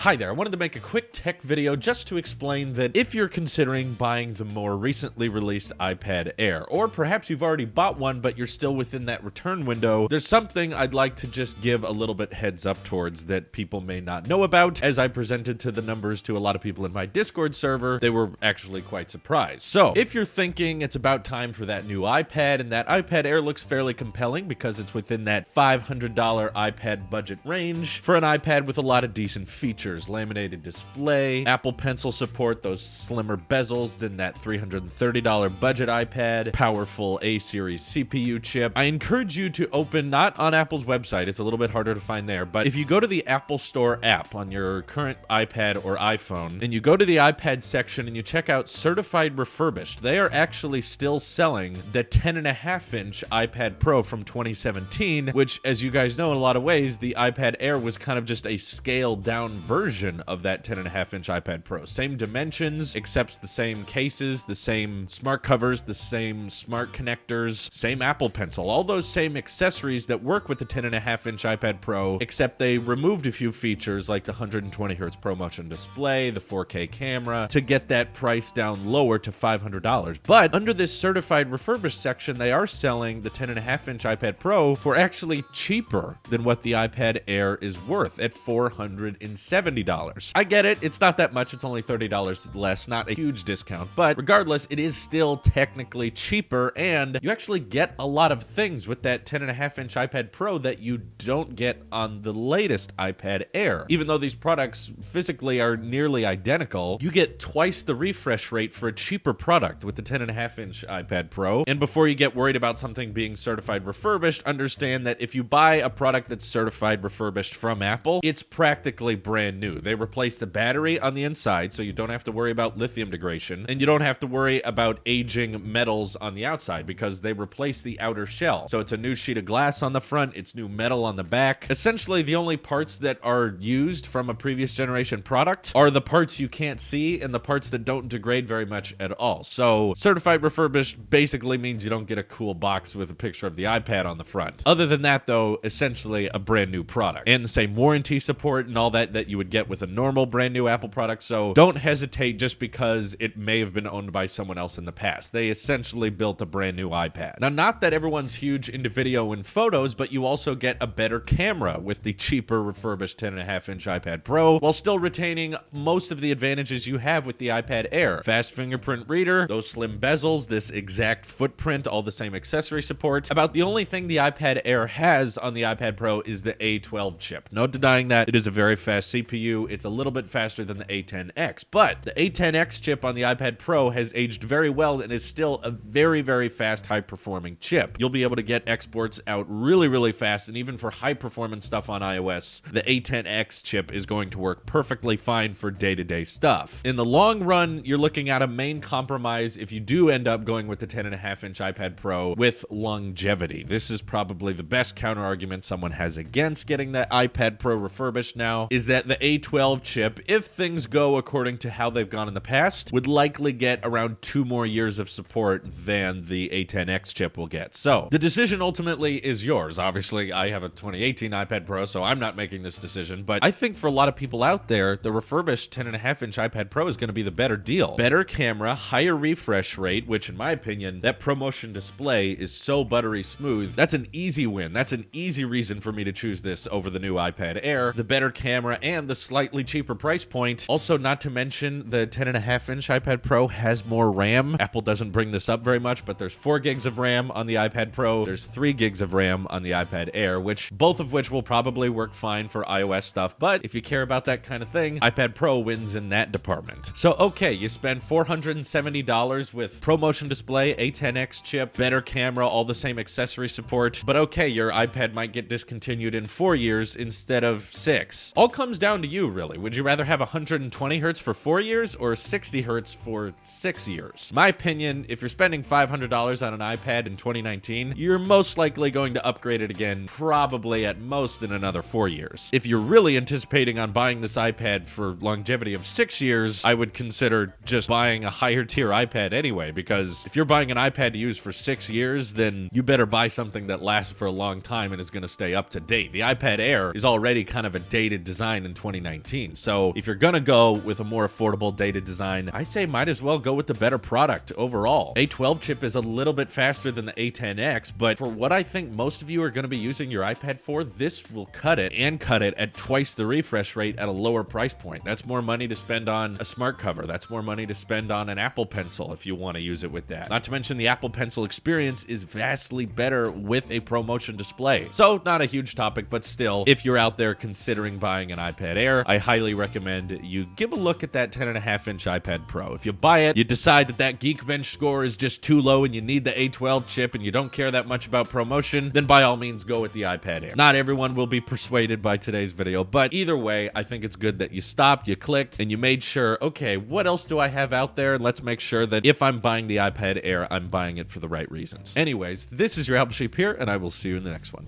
Hi there, I wanted to make a quick tech video just to explain that if you're considering buying the more recently released iPad Air, or perhaps you've already bought one but you're still within that return window, there's something I'd like to just give a little bit heads up towards that people may not know about. As I presented to the numbers to a lot of people in my Discord server, they were actually quite surprised. So, if you're thinking it's about time for that new iPad, and that iPad Air looks fairly compelling because it's within that $500 iPad budget range for an iPad with a lot of decent features, laminated display, Apple Pencil support, those slimmer bezels than that $330 budget iPad, powerful A-series CPU chip. I encourage you to open, not on Apple's website, it's a little bit harder to find there, but if you go to the Apple Store app on your current iPad or iPhone, and you go to the iPad section and you check out certified refurbished, they are actually still selling the 10.5-inch iPad Pro from 2017, which, as you guys know, in a lot of ways, the iPad Air was kind of just a scaled down version of that 10.5-inch iPad Pro. Same dimensions, accepts the same cases, the same smart covers, the same smart connectors, same Apple Pencil, all those same accessories that work with the 10.5-inch iPad Pro, except they removed a few features like the 120Hz ProMotion display, the 4K camera, to get that price down lower to $500. But under this certified refurbished section, they are selling the 10.5-inch iPad Pro for actually cheaper than what the iPad Air is worth at $470. I get it, it's not that much, it's only $30 less, not a huge discount, but regardless, it is still technically cheaper, and you actually get a lot of things with that 10.5-inch iPad Pro that you don't get on the latest iPad Air. Even though these products physically are nearly identical, you get twice the refresh rate for a cheaper product with the 10.5-inch iPad Pro. And before you get worried about something being certified refurbished, understand that if you buy a product that's certified refurbished from Apple, it's practically brand new. They replace the battery on the inside, so you don't have to worry about lithium degradation, and you don't have to worry about aging metals on the outside because they replace the outer shell. So it's a new sheet of glass on the front, it's new metal on the back. Essentially, the only parts that are used from a previous generation product are the parts you can't see and the parts that don't degrade very much at all. So certified refurbished basically means you don't get a cool box with a picture of the iPad on the front. Other than that, though, essentially a brand new product. And the same warranty support and all that you would get with a normal brand new Apple product. So don't hesitate just because it may have been owned by someone else in the past. They essentially built a brand new iPad. Now, not that everyone's huge into video and photos, but you also get a better camera with the cheaper refurbished 10.5-inch iPad Pro, while still retaining most of the advantages you have with the iPad Air. Fast fingerprint reader, those slim bezels, this exact footprint, all the same accessory support. About the only thing the iPad Air has on the iPad Pro is the A12 chip. No denying that it is a very fast CPU. It's a little bit faster than the A10X, but the A10X chip on the iPad Pro has aged very well and is still a very, very fast, high-performing chip. You'll be able to get exports out really, really fast, and even for high-performance stuff on iOS, the A10X chip is going to work perfectly fine for day-to-day stuff. In the long run, you're looking at a main compromise if you do end up going with the 10.5-inch iPad Pro with longevity. This is probably the best counter-argument someone has against getting the iPad Pro refurbished now, is that the A12 chip, if things go according to how they've gone in the past, would likely get around 2 more years of support than the A10X chip will get. So the decision ultimately is yours. Obviously, I have a 2018 iPad Pro, so I'm not making this decision, but I think for a lot of people out there, the refurbished 10.5-inch iPad Pro is going to be the better deal. Better camera, higher refresh rate, which in my opinion, that ProMotion display is so buttery smooth. That's an easy win. That's an easy reason for me to choose this over the new iPad Air. The better camera and the slightly cheaper price point. Also, not to mention, the 10.5-inch iPad Pro has more RAM. Apple doesn't bring this up very much, but there's 4 gigs of RAM on the iPad Pro. There's 3 gigs of RAM on the iPad Air, both of which will probably work fine for iOS stuff. But if you care about that kind of thing, iPad Pro wins in that department. So, okay, you spend $470 with ProMotion display, A10X chip, better camera, all the same accessory support. But okay, your iPad might get discontinued in 4 years instead of 6. All comes down to you, really. Would you rather have 120 Hz for 4 years or 60 Hz for 6 years? My opinion, if you're spending $500 on an iPad in 2019, you're most likely going to upgrade it again, probably at most in another 4 years. If you're really anticipating on buying this iPad for longevity of 6 years, I would consider just buying a higher tier iPad anyway, because if you're buying an iPad to use for 6 years, then you better buy something that lasts for a long time and is going to stay up to date. The iPad Air is already kind of a dated design in 2019. 2019. So if you're gonna go with a more affordable dated design, I say might as well go with the better product overall. A12 chip is a little bit faster than the A10X, but for what I think most of you are gonna be using your iPad for, this will cut it, and cut it at twice the refresh rate at a lower price point. That's more money to spend on a smart cover. That's more money to spend on an Apple Pencil if you want to use it with that. Not to mention the Apple Pencil experience is vastly better with a ProMotion display. So not a huge topic, but still, if you're out there considering buying an iPad Air, I highly recommend you give a look at that 10.5-inch iPad Pro. If you buy it, you decide that Geekbench score is just too low and you need the A12 chip and you don't care that much about ProMotion, then by all means go with the iPad Air. Not everyone will be persuaded by today's video, but either way, I think it's good that you stopped, you clicked, and you made sure, okay, what else do I have out there? Let's make sure that if I'm buying the iPad Air, I'm buying it for the right reasons. Anyways, this is your Apple Sheep here, and I will see you in the next one.